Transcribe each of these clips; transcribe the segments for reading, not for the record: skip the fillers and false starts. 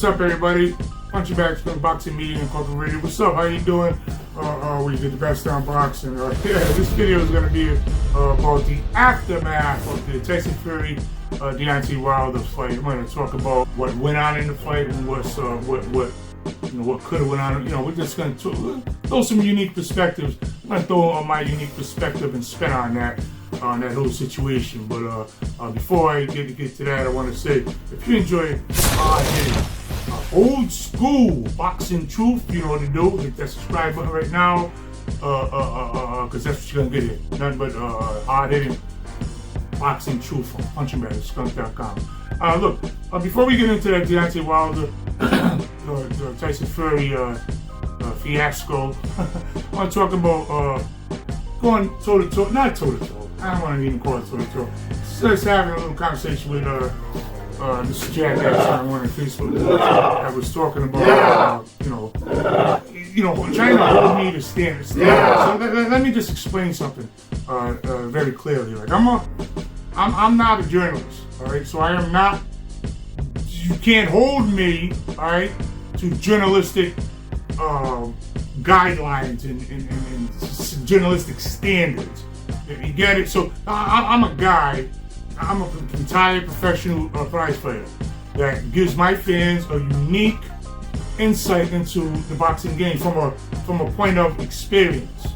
What's up, everybody? Punchingbagskunk Boxing Media Incorporated. What's up? How you doing? We get the best on boxing. This video is going to be about the aftermath of the Tyson Fury Deontay Wilder fight. I'm going to talk about what went on in the fight and what could have went on. We're just going to throw some unique perspectives. I'm going to throw my unique perspective and spin on that whole situation. But before I get to that, I want to say, if you enjoy old school boxing truth, you know what to do. Hit that subscribe button right now, because that's what you're gonna get here. Nothing but hard-hitting boxing truth from Punchingbagskunk.com. Look, before we get into that Deontay Wilder, the Tyson Fury fiasco, I want to talk about going toe-to-toe, not toe-to-toe. I don't want to even call it toe-to-toe. Just having a little conversation with this jackass on one of the Facebook I was talking about, trying to hold me to stand. So let me just explain something very clearly. Like I'm not a journalist, all right. So I am not. You can't hold me, all right, to journalistic guidelines and journalistic standards. You get it? So I'm a guy. I'm a retired professional prize fighter that gives my fans a unique insight into the boxing game from a point of experience.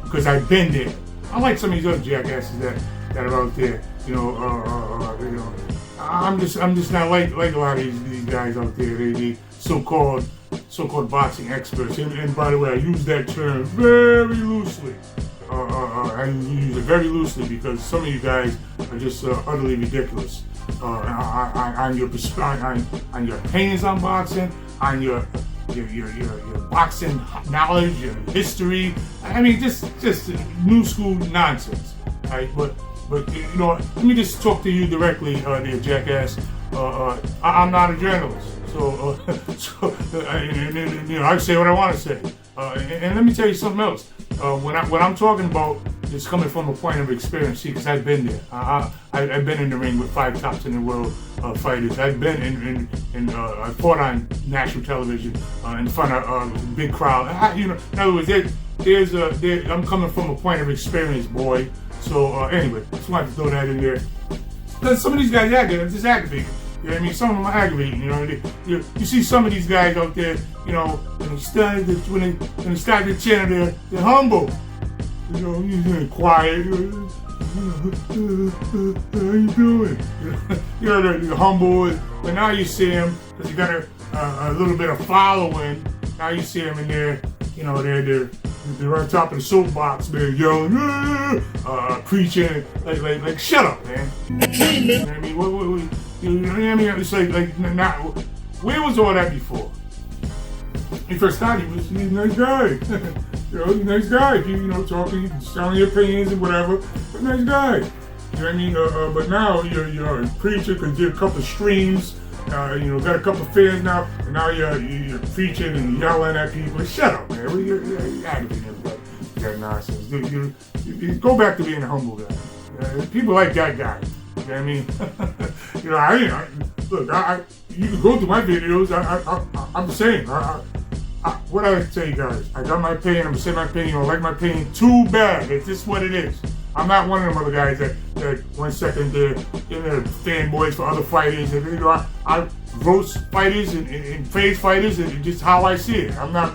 Because I've been there. Unlike some of these other jackasses that are out there. I'm just not like a lot of these guys out there. They so-called boxing experts. And by the way, I use that term very loosely. I use it very loosely because some of you guys are just utterly ridiculous on your opinions on boxing, on your boxing knowledge and history. I mean, just new school nonsense, right? But let me just talk to you directly, there, jackass. I'm not a journalist, so I say what I want to say. And let me tell you something else. When I'm talking about, it's coming from a point of experience. See, because I've been there. I've been in the ring with 5 tops in the world fighters. I've been I fought on national television in front of a big crowd. In other words, I'm coming from a point of experience, boy. So anyway, just wanted to throw that in there. Because some of these guys just aggravating. You know what I mean? Some of them are aggravating. You see some of these guys out there. When they start the channel, they're humble. He's quiet. How you doing? They're humble. But now you see him because you got a little bit of following. Now you see him in there. They're on top of the soapbox, man, yelling, preaching, like, shut up, man. You know what I mean? It's like, not. Where was all that before? When he first started, he's a nice guy. He's a nice guy. Talking, telling your opinions and whatever. But nice guy. You know what I mean? But now you're a preacher because you have a couple of streams. Got a couple of fans now, and now you're preaching and yelling at people. Shut up, man. You're aggravating everybody. You got nonsense. You go back to being a humble guy. People like that guy. You know what I mean? Look, you can go through my videos. I'm saying, what I tell you guys, I got my opinion. I'm gonna say my opinion. You don't like my opinion? Too bad. It's just what it is. I'm not one of them other guys that 1 second they're fanboys for other fighters. And I roast fighters and praise fighters, and just how I see it. I'm not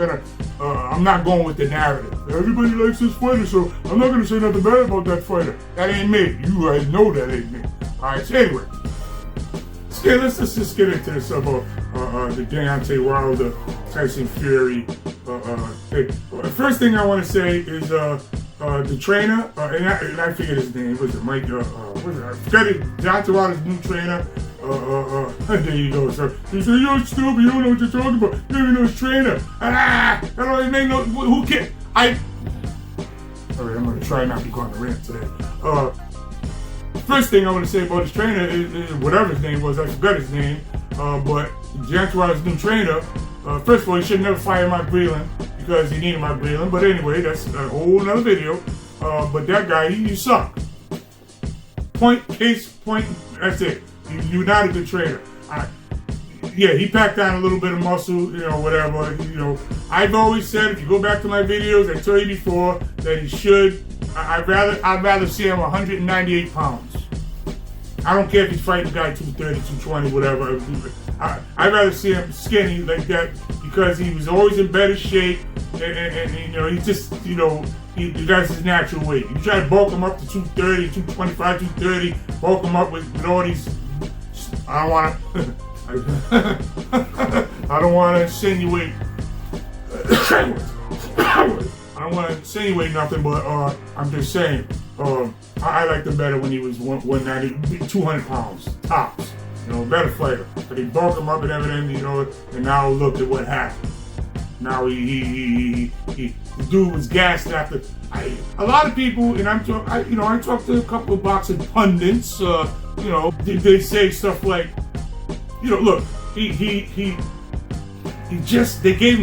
going with the narrative. Everybody likes this fighter, so I'm not gonna say nothing bad about that fighter. That ain't me. You guys know that ain't me. All right. So anyway, let's just get into this about the Deontay Wilder, Tyson Fury. The first thing I want to say is the trainer, and I forget his name. Was it Mike? I forgot it. Deontay Wilder's new trainer. There you go. So he said, "You're stupid. You don't know what you're talking about. You don't even know his trainer." I don't even know who cares. All right, I'm gonna try not to go on a rant today. First thing I want to say about his trainer is whatever his name was. I forgot his name. But Deontay Wilder's new trainer. First of all, he should never fire Mark Breland because he needed Mark Breland. But anyway, that's a whole nother video. But that guy, you suck. Point, case, point, that's it. You're not a good trainer. yeah, he packed on a little bit of muscle, you know, whatever. You know, I've always said, if you go back to my videos, I told you before that he should. I'd rather see him 198 pounds. I don't care if he's fighting a guy 230, 220, whatever. I'd rather see him skinny like that because he was always in better shape, and you know, he just, you know, that's his natural weight. You try to bulk him up to 230, 225, 230, bulk him up with all these. I don't want to. I don't want to insinuate. I don't want to insinuate nothing, but I'm just saying. I liked him better when he was 190, 200 pounds tops. You know, better fighter. But they bulked him up and everything, you know. And now look at what happened. Now the dude was gassed after. A lot of people, and I talked to a couple of boxing pundits. You know, they say stuff like, you know, look, they gave him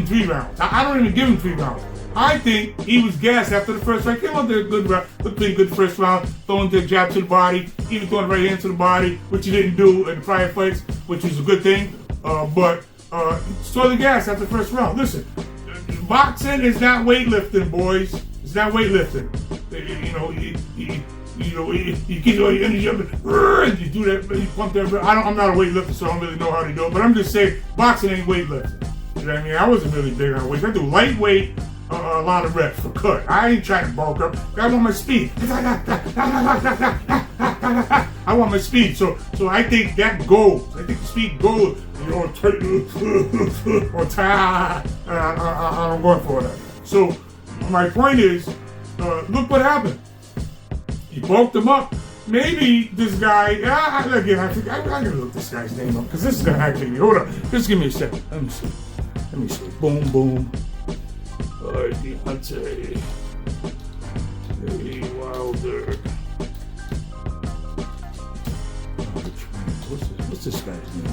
3 rounds. I don't even give him 3 rounds. I think he was gassed after the first round. Came out there good round, looked pretty good the first round, throwing the jab to the body, even throwing the right hand to the body, which he didn't do in the prior fights, which was a good thing. But totally gassed after the first round. Listen, boxing is not weightlifting, boys. It's not weightlifting. You get all your energy up and you do that, you pump that. I'm not a weightlifter, so I don't really know how to do it. But I'm just saying, boxing ain't weightlifting. You know what I mean? I wasn't really big on weight. I do lightweight, a lot of reps for cut. I ain't trying to bulk up. I want my speed. I want my speed. So I think that goes. I think the speed goes. You know, I'm going for that. So my point is, look what happened. He bulked him up. Maybe this guy, again, I gotta look this guy's name up, because this is gonna actually, hold on, just give me a second. Let me see. Boom, boom. Deontay Wilder. What's this guy's name?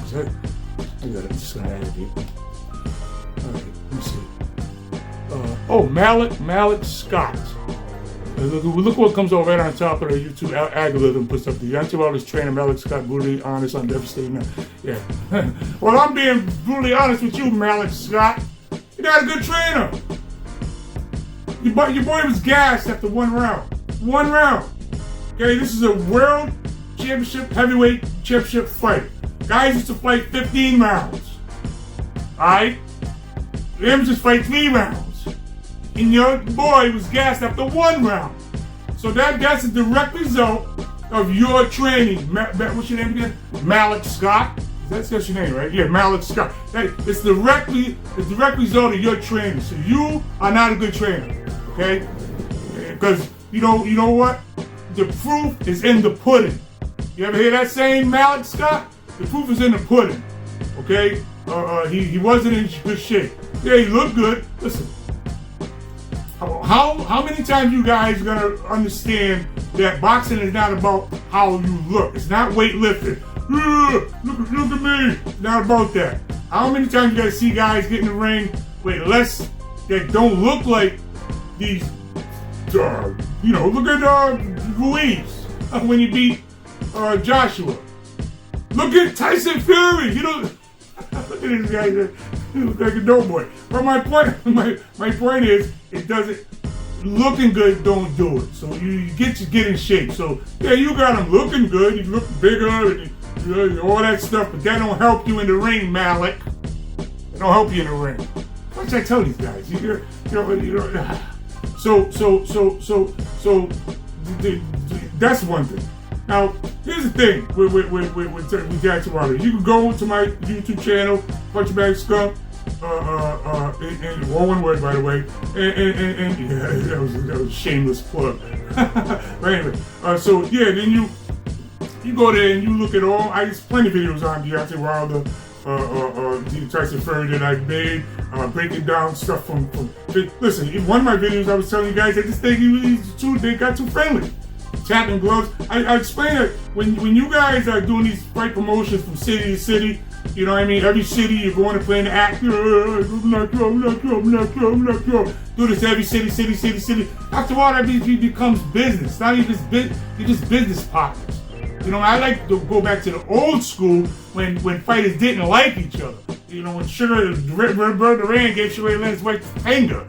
I'm just gonna add it here. Alright, let me see. Malik Scott. Look what comes over right on top of the YouTube algorithm. Puts up the Deontay Wilder's trainer, Malik Scott, brutally honest on devastating. Yeah. Well, I'm being brutally honest with you, Malik Scott. You're not a good trainer. Your boy was gassed after 1 round. 1 round. Okay, this is a world championship, heavyweight championship fight. Guys used to fight 15 rounds. Alright? Them just fight 3 rounds. And your boy was gassed after 1 round. So that's a direct result of your training. What's your name again? Malik Scott? That's your name, right? Yeah, Malik Scott. It's the direct result of your training. So you are not a good trainer, okay? Because you know what? The proof is in the pudding. You ever hear that saying, Malik Scott? The proof is in the pudding, okay? He wasn't in good shape. Yeah, he looked good. Listen, how many times you guys gonna understand that boxing is not about how you look? It's not weightlifting. Look at me. It's not about that. How many times you gotta see guys get in the ring with less that don't look like these? Look at Ruiz when he beat Joshua. Look at Tyson Fury. Look at this guy. He looks like a doughboy. But my point is, it doesn't. Looking good don't do it. So you get in shape. So yeah, you got him looking good. You look bigger and all that stuff. But that don't help you in the ring, Malik. It don't help you in the ring. What should I tell these guys? So that's one thing. Now, here's the thing with Deontay Wilder. You can go to my YouTube channel, Punchingbagskunk, and all one word, by the way. And yeah, that was a shameless plug. But anyway, then you go there and you look at all. There's plenty of videos on Deontay Wilder, Tyson Fury that I've made, breaking down stuff from. Listen, in one of my videos, I was telling you guys that this thing they got too friendly. Tapping gloves. I explain it when you guys are doing these fight promotions from city to city. You know what I mean? Every city you're going to play an act. Do this every city. After all, that becomes business. Not even you're just business partners. You know, I like to go back to the old school when fighters didn't like each other. You know, when Roberto Duran gave Sugar Ray Leonard's wife the finger.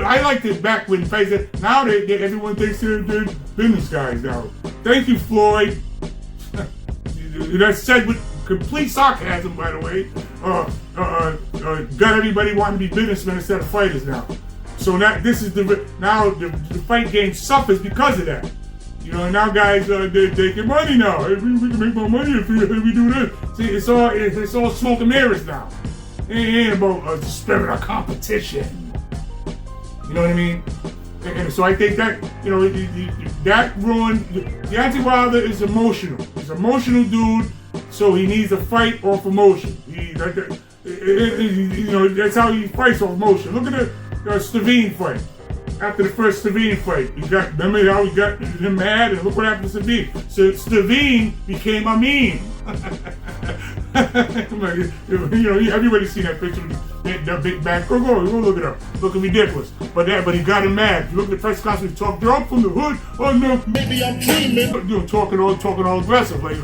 I liked it back when fighters. Now everyone thinks they're business guys now. Thank you, Floyd. That's said with complete sarcasm, by the way. Got everybody wanting to be businessmen instead of fighters now. So now the fight game suffers because of that. You know, now guys they get money now. We can make more money if we do this. See, it's all smoke and mirrors now. It ain't about the spirit of competition. You know what I mean? And so I think that, you know, that ruined. Deontay Wilder is emotional. He's an emotional dude, so he needs to fight off emotion. You know, that's how he fights off emotion. Look at the Stivine fight. After the first Stivine fight, remember how he got him mad, and look what happened to Stivine. So Stivine became a meme. You know, everybody's seen that picture of the big back. Go look it up. Looking ridiculous. But he got him mad. You look at the press conference, he talked, "You're up from the hood. Oh no, maybe I'm dreaming." You know, talking all aggressive, like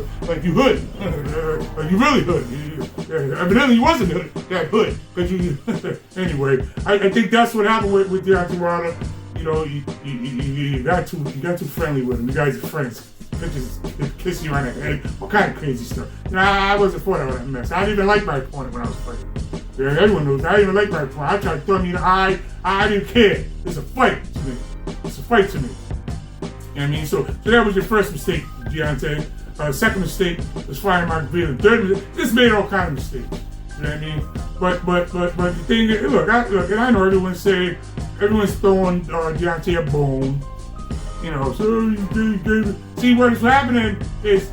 you hood, like you really hood. Evidently, you wasn't that hood, because you. Anyway, I think that's what happened with Deontay Wilder. You know, you got too friendly with him. You guys are friends. Just kissing you on the head, what kind of crazy stuff. You know, I wasn't for that mess. I didn't even like my opponent when I was fighting. Yeah, everyone knows. I didn't even like my opponent. I tried to throw me in the eye. I didn't care. It's a fight to me. It's a fight to me. You know what I mean? So that was your first mistake, Deontay. Second mistake was firing Mark Breland. Third mistake, just made all kinds of mistakes. You know what I mean? But the thing is, look, and I know everyone's throwing Deontay a bone. You know, so see what's happening is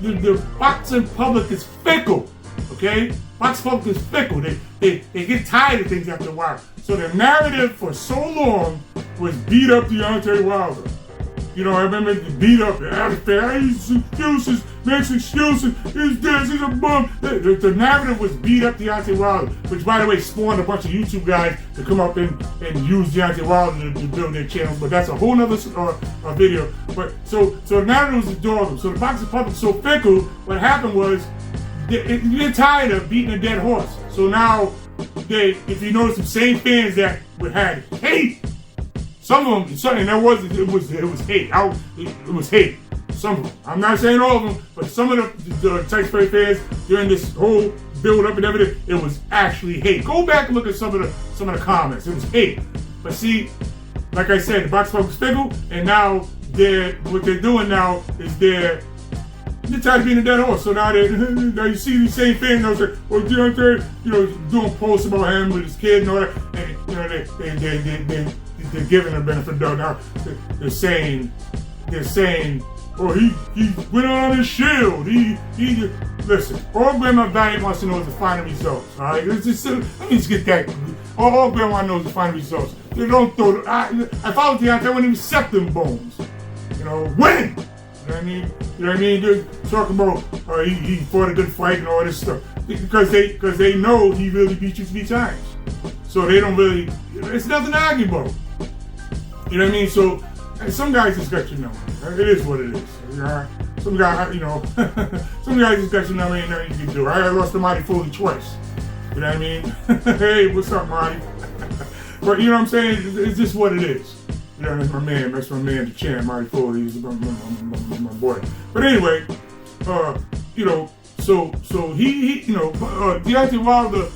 the boxing public is fickle, okay? Boxing public is fickle. They get tired of things after a while. So the narrative for so long was beat up Deontay Wilder. You know, I remember the beat up, he's excuses, makes excuses, he's this, he's a bum. The narrative was beat up Deontay Wilder, which by the way spawned a bunch of YouTube guys to come up and use Deontay Wilder to build their channels, but that's a whole nother video. But so the narrative was the dog. So the boxing public was so fickle, what happened was, you're tired of beating a dead horse. So now, if you notice, the same fans that had hate, some of them, and it was hate. It was hate. Some of them. I'm not saying all of them, but some of the Tyson Fury fans during this whole build up and everything, it was actually hate. Go back and look at some of the comments. It was hate. But see, like I said, the box public is fickle, and now what they're doing now is they're tired of being a dead horse. So now you see these same fans, well, Deontay, you know, doing posts about him with his kid and all that, and you know they're giving a benefit of the doubt. Now they're saying, oh, he went on his shield. He listen. All Grandma Valiant wants to know is the final results. All right, let me just get that. All Grandma knows the final results. They don't throw. If I was Deontay, I wouldn't even set them bones. You know, win. You know what I mean? You know what I mean? They're talking about he fought a good fight and all this stuff because they know he really beat you 3 times. So they don't really. It's nothing to argue about. You know what I mean? So some guys just got your number. It is what it is. You know? Some guys, you know, some guys just got your number. Ain't nothing you can do. I lost to Marty Foley twice. You know what I mean? Hey, what's up, Marty? But you know what I'm saying? It's just what it is. You know, that's my man, the champ, Marty Foley. He's my boy. But anyway, you know, so he you know, Deontay Wilder,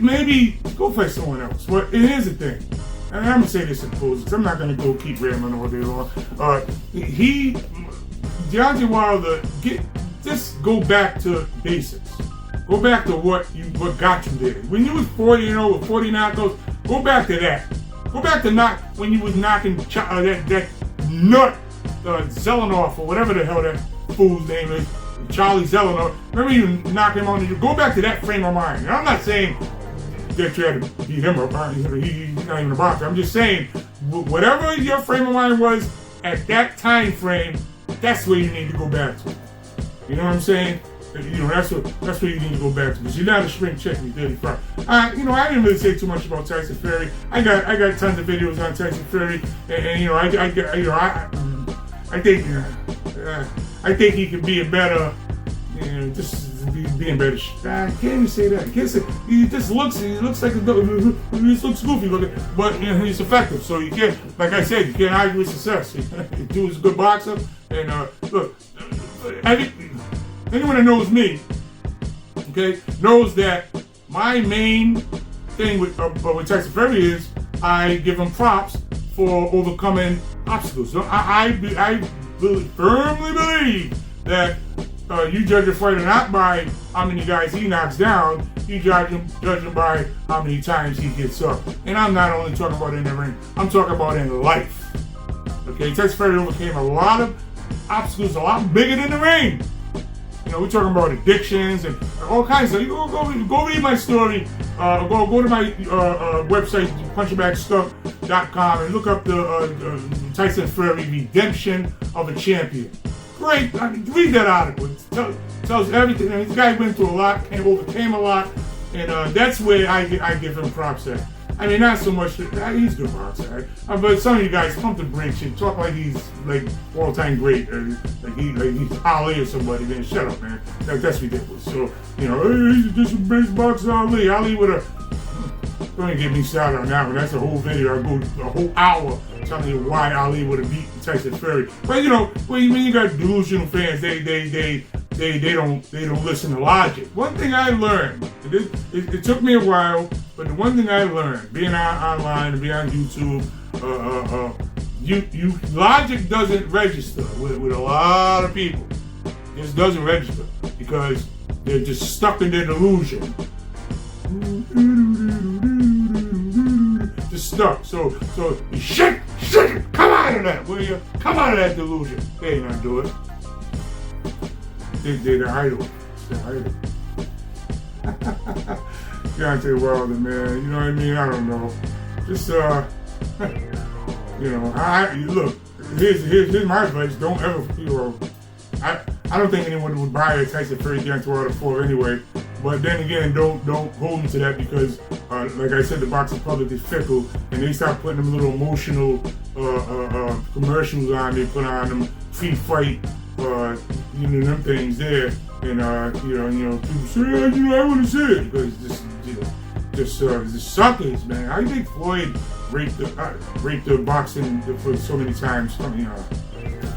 maybe go fight someone else. But here's the thing. And I'm gonna say this in closing, because I'm not gonna go keep rambling all day long. Deontay Wilder, just go back to basics. Go back to what got you there. When you was 40-0 with 40 knockouts, go back to that. Go back to when you was knocking that nut Zelenoff or whatever the hell that fool's name is, Charlie Zelenoff. Remember you knocking him on the. Go back to that frame of mind. And I'm not saying that you had to beat him up. He's not even a boxer. I'm just saying, whatever your frame of mind was at that time frame, that's where you need to go back to. You know what I'm saying? You know, that's where you need to go back to. Because you're not a spring chicken, you're 35. You know, I didn't really say too much about Tyson Fury. I got tons of videos on Tyson Fury, and you know, I think I think he could be a better, just be in better. I can't even say that. I can't say, he just looks like he just looks goofy looking, but he's effective. So you can't, like I said, you can't argue with success. The dude's a good boxer, and look, anyone that knows me, okay, knows that my main thing with Tyson Fury is I give him props for overcoming obstacles. So I firmly believe that you judge a fighter not by how many guys he knocks down, you judge him by how many times he gets up. And I'm not only talking about in the ring, I'm talking about in life. Okay, Tyson Fury overcame a lot of obstacles, a lot bigger than the ring. We're talking about addictions and all kinds of. You go read my story. Go to my website, Punchingbagskunk.com, and look up the Tyson Fury Redemption of a Champion. Great. Read that article. It tells everything. This guy went through a lot, overcame a lot, and that's where I give him props at. I mean, not so much. He's a good boxer, right? But some of you guys pump the brakes and talk like he's like all-time great, or like he's Ali or somebody. Man, shut up, man. That's ridiculous. So he's just a best boxer, Ali. Ali would have. Don't even get me started on that one. That's a whole video. I go a whole hour telling you why Ali would have beaten Tyson Fury. But when you got delusional fans, they don't listen to logic. One thing I learned, it took me a while, but the one thing I learned, being online and being on YouTube, logic doesn't register with a lot of people. It just doesn't register because they're just stuck in their delusion. Just stuck. So shit, come out of that, will you? Come out of that delusion. They ain't gonna do it. They're the idol. They're idol. Deontay Wilder, man. You know what I mean? I don't know. Just look. Here's my advice. Don't ever, I don't think anyone would buy a Tyson Fury Deontay Wilder 4 anyway. But then again, don't hold me to that because, like I said, the boxing public is fickle, and they start putting them little emotional commercials on. They put on them pre-fight, them things there, and people say, I want to see it because just suckers, man. How do you think Floyd raped the boxing for so many times?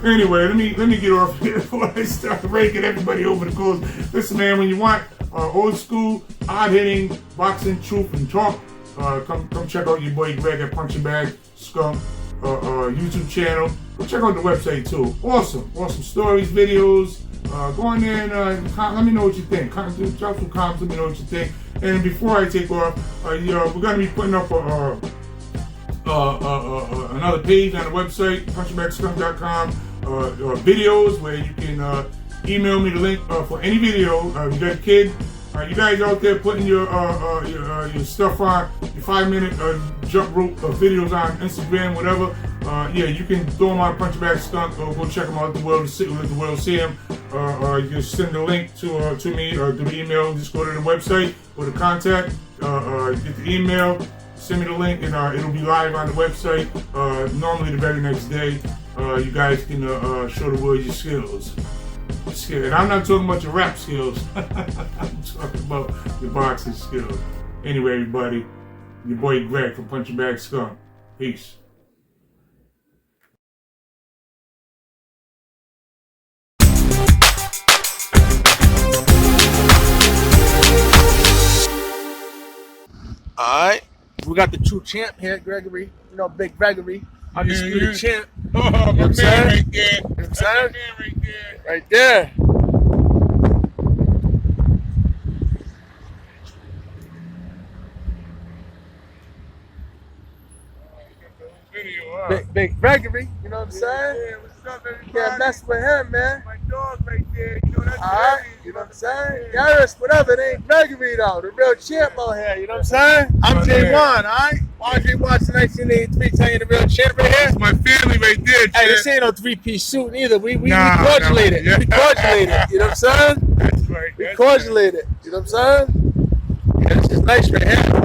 Anyway, let me get off here before I start raking everybody over the coals. Listen, man, when you want old school, hard-hitting boxing truth and talk, come check out your boy Greg at Punchingbagskunk YouTube channel. Go check out the website too. Awesome stories, videos. Go on there and let me know what you think. Drop some comments. Let me know what you think. And before I take off, we're gonna be putting up another page on the website, Punchingbagskunk.com, videos where you can email me the link for any video. If you got a kid, you guys out there putting your stuff on, your 5-minute jump rope videos on Instagram, whatever. You can throw them on Punchingbagskunk or go check them out. Let the world see them. You can send the link to me or to the email. Just go to the website, go to contact, get the email. Send me the link and it'll be live on the website. Normally the very next day, you guys can show the world your skills. And I'm not talking about your rap skills. I'm talking about your boxing skills. Anyway, everybody, your boy Greg from Punchingbagskunk. Peace. All right. We got the true champ here, Gregory. Big Gregory. Undisputed champ. Oh, my man right there. You know what I'm saying? Man right there. Right there. Big Gregory, you know what I'm saying? Yeah, what's up, everybody? Can't mess with him, man. My dog right there, that's Alright, you know what I'm saying? Garris, whatever, it ain't Gregory though, the real champ out here, you know what I'm saying? I'm J1, alright? Andre Watson 1983, telling you the real champ right here. That's my family right there, Hey, this ain't no 3-piece suit neither. We No. cordialated. Yeah. We cordialated, you know what I'm saying? That's right. We cordialated, you know what I'm saying? Yeah, this is nice right here.